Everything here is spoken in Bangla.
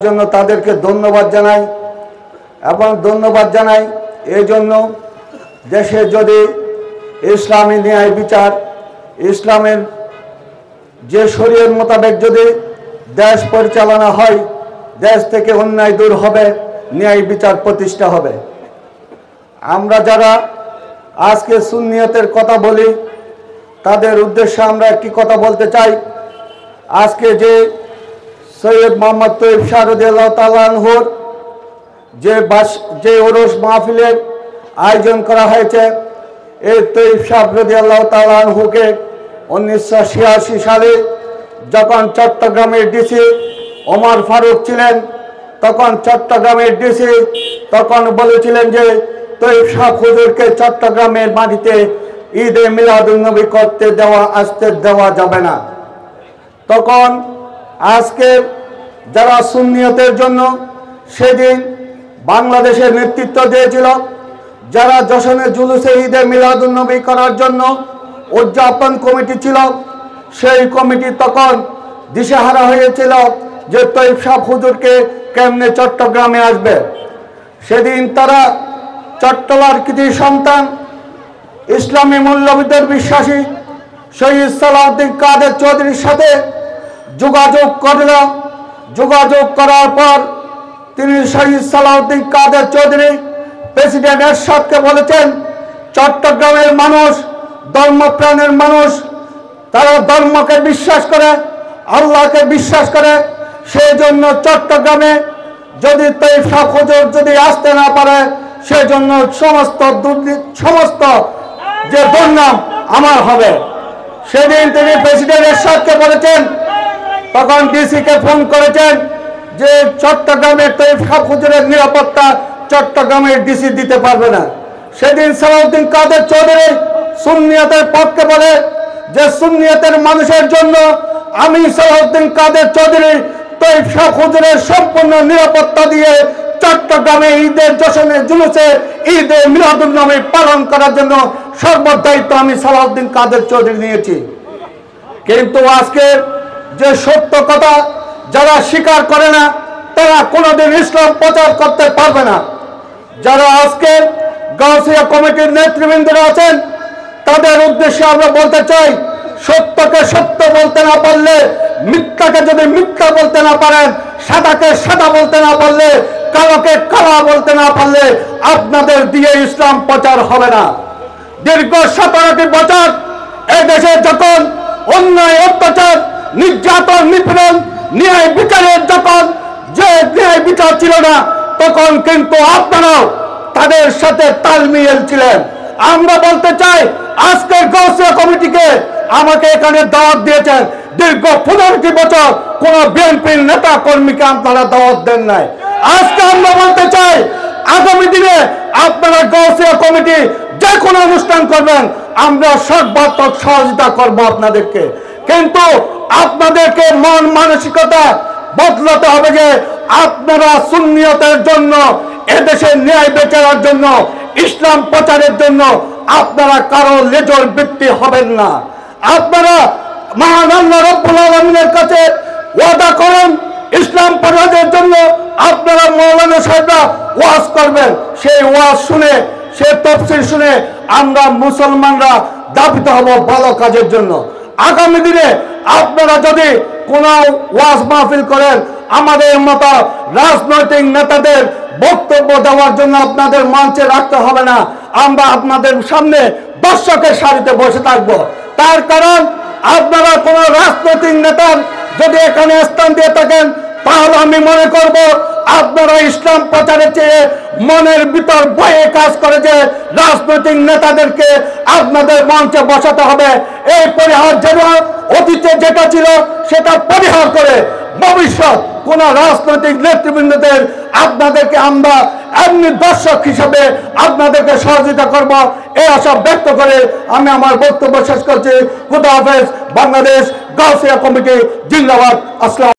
জন্য তাদেরকে ধন্যবাদ জানাই এবং ধন্যবাদ জানাই এই জন্য দেশে যদি ইসলামী ন্যায় বিচার ইসলামের যে শরীয়ত মোতাবেক যদি দেশ পরিচালনা হয় দেশ থেকে অন্যায় দূর হবে ন্যায় বিচার প্রতিষ্ঠা হবে। আমরা যারা আজকে সুন্নিয়তের কথা বলি তাদের উদ্দেশ্যে আমরা একটি কথা বলতে চাই। আজকে যে সৈয়দ মোহাম্মদ তৈয়ব শাহ রাদিয়াল্লাহু তাআলা আনহুর যে ওরস মাহফিলের আয়োজন করা হয়েছে, এই তৈয়ব শাহ রাদিয়াল্লাহু তাআলা আনহুকে 1986 সালে যখন চট্টগ্রামের ডিসি ওমর ফারুক ছিলেন তখন চট্টগ্রামের ডিসি তখন বলেছিলেন যে তৈয়ব শাহ হুজুরকে চট্টগ্রামের মাটিতে ঈদে মিলাদুন্নবী করতে আসতে দেওয়া যাবে না। তখন আজকে যারা সুন্নিয়তের জন্য সেদিন বাংলাদেশের নেতৃত্ব দিয়েছিল, যারা যশনের জুলুসে ঈদে মিলাদুন্নবী করার জন্য উদযাপন কমিটি ছিল, সেই কমিটি তখন দিশেহারা হয়েছিল যে তৈয়ব শাহ হুজুরকে কেমনে চট্টগ্রামে আসবে। সেদিন তারা চট্টলার কৃতি সন্তান ইসলামী মূল্যবোধের বিশ্বাসী শহীদ সালাউদ্দিন কাদের চৌধুরীর সাথে যোগাযোগ করার পর তিনি শহীদ সালাউদ্দিন কাদের চৌধুরী প্রেসিডেন্ট এরশাদকে বলেছেন, চট্টগ্রামের মানুষ ধর্মপ্রাণের মানুষ, তারা ধর্মকে বিশ্বাস করে, আল্লাহকে বিশ্বাস করে, সেই জন্য চট্টগ্রামে যদি তৈয়ব শাহ হুজুর যদি আসতে না পারে সেজন্য সমস্ত যে দুর্নাম আমার হবে। সেদিন তিনি প্রেসিডেন্ট এরশাদকে বলেছেন, তখন ডিসিকে ফোন করেছেন যে চট্টগ্রামের তৈয়ব শাহ হুজুরের নিরাপত্তা চট্টগ্রামের ডিসি দিতে পারবে না। সেদিন সালাউদ্দিন কাদের চৌধুরী সুন্নিয়তের পক্ষে বলে যে সুন্নিয়তের মানুষের জন্য আমি সালাউদ্দিন কাদের চৌধুরী তৈয়ব শাহ হুজুরের সম্পূর্ণ নিরাপত্তা দিয়ে চট্টগ্রামে ঈদের জশনের জুলুসে ঈদে মিলাদুন্নবী পালন করার জন্য সর্বদায়িত্ব আমি সালাউদ্দিন কাদের চৌধুরী নিয়েছি। কিন্তু আজকে যে সত্য কথা যারা স্বীকার করে না তারা কোনোদিন ইসলাম প্রচার করতে পারবে না। যারা আজকে গাউসিয়া কমিটির নেতৃবৃন্দরা আছেন তাদের উদ্দেশ্যে আমরা বলতে চাই, সত্যকে সত্য বলতে না পারলে, মিথ্যাকে যদি মিথ্যা বলতে না পারেন, সাদাকে সাদা বলতে না পারলে, কালোকে কালা বলতে না পারলে আপনাদের দিয়ে ইসলাম প্রচার হবে না। দীর্ঘ 17টি বছর এদেশে যখন অন্যায় অত্যাচার নির্যাতন নিপীড়ন ন্যায় বিচারের যখন যে ন্যায় বিচার ছিল না তখন কিন্তু আপনারাও তাদের সাথে তাল মিলিয়েছিলেন। আমরা বলতে চাই আজকের গাউসিয়া কমিটিকে আমাকে এখানে দাওয়াত দিয়েছেন, দীর্ঘ 15টি বছর কোন বিএনপির নেতা কর্মীকে আপনারা দাওয়াত দেন নাই। আজকে আমরা বলতে চাই আগামী দিনে আপনারা গাউসিয়া কমিটি যে কোনো অনুষ্ঠান করবেন আমরা সর্বাত্মক সহযোগিতা করব আপনাদেরকে, কিন্তু আপনাদেরকে মন মানসিকতা বদলাতে হবে যে আপনারা সুন্নিয়তের জন্য এদেশের ন্যায় বিচারের জন্য ইসলাম প্রচারের জন্য আপনারা কারো লেজর বৃত্তি হবেন না। আপনারা মহান আল্লাহ রাব্বুল আলামিনের কাছে ওয়াদা করেন ইসলাম প্রচারের জন্য আপনারা মাওলানা সাহেবরা ওয়াজ করবেন, সেই ওয়াজ শুনে সেই তাফসীর শুনে আমরা মুসলমানরা দাবিত হব ভালো কাজের জন্য। আগামী দিনে আপনারা যদি কোনো ওয়াজ মাহফিল করেন আমাদের মতো রাজনৈতিক নেতাদের বক্তব্য দেওয়ার জন্য আপনাদের মঞ্চে রাখতে হবে না, আমরা আপনাদের সামনে দর্শকের সারিতে বসে থাকবো। তার কারণ আপনারা কোনো রাজনৈতিক নেতার যদি এখানে স্থান দিয়ে থাকেন তাহলে আমি মনে করব আপনারা ইসলাম প্রচারের চেয়ে মনের ভিতর ভয়ে কাজ করে যে রাজনৈতিক নেতাদেরকে আপনাদের মঞ্চে বসাতে হবে। এই পরিহার যেন অতীতে যেটা ছিল সেটা পরিহার করে ভবিষ্যৎ কোন রাজনৈতিক নেতৃবৃন্দদের আপনাদেরকে আমরা এমনি দর্শক হিসেবে আপনাদেরকে সহযোগিতা করব এই আশা ব্যক্ত করে আমি আমার বক্তব্য শেষ করছি। খুদা হাফেজ। বাংলাদেশ গাউসিয়া কমিটি জিন্দাবাদ। আসসালাম।